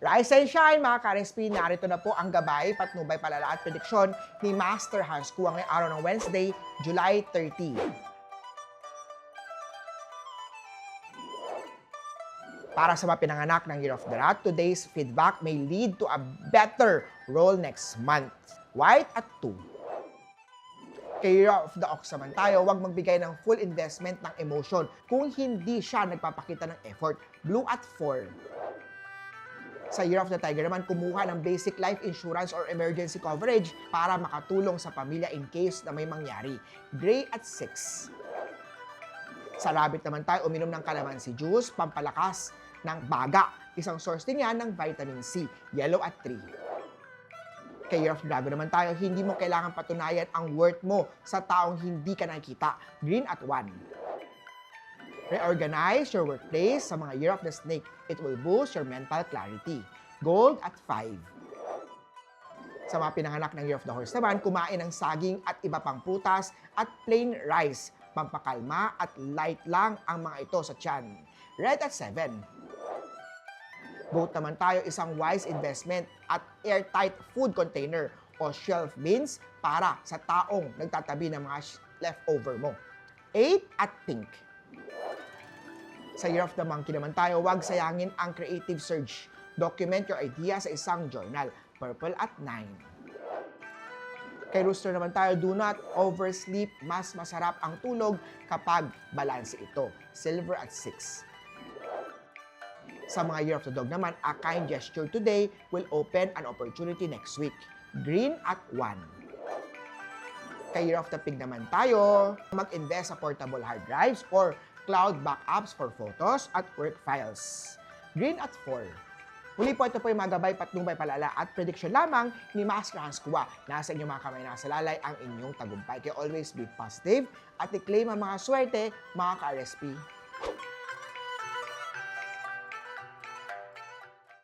Rise and shine mga ka-RSP, narito na po ang gabay, patnubay, palala at prediksyon ni Master Hans Kua ngayong araw ng Wednesday, July 30. Para sa mga pinanganak ng Year of the Rat, today's feedback may lead to a better role next month. White at 2. Kay Year of the Ox naman tayo, huwag magbigay ng full investment ng emotion kung hindi siya nagpapakita ng effort. Blue at 4. Sa Year of the Tiger naman, kumuha ng basic life insurance or emergency coverage para makatulong sa pamilya in case na may mangyari. Gray at 6. Sa Rabbit naman tayo, uminom ng calamansi juice, pampalakas ng baga. Isang source din yan ng vitamin C. Yellow at 3. Kay Year of Dragon naman tayo, hindi mo kailangan patunayan ang worth mo sa taong hindi ka nakikita. Green at 1. Reorganize your workplace sa mga Year of the Snake. It will boost your mental clarity. Gold at 5. Sa mga pinanganak ng Year of the Horse naman, kumain ng saging at iba pang prutas at plain rice. Pampakalma at light lang ang mga ito sa tiyan. Red at 7. Goat naman tayo, isang wise investment at airtight food container o shelf bins para sa taong nagtatabi ng mga leftover mo. 8 at pink. Sa Year of the Monkey naman tayo, huwag sayangin ang creative surge. Document your idea sa isang journal. Purple at 9. Kay Rooster naman tayo, do not oversleep. Mas masarap ang tulog kapag balanse ito. Silver at 6. Sa mga Year of the Dog naman, a kind gesture today will open an opportunity next week. Green at 1. Kay Year of the Pig naman tayo, mag-invest sa portable hard drives or cloud backups for photos at work files. Green at 4. Muli po, ito po yung mga gabay, patnubay, palala at prediction lamang ni Master Hans Kua. Nasa inyong mga kamay, nasa lalay ang inyong tagumpay. Kaya always be positive at i-claim ang mga swerte, mga ka-RSP.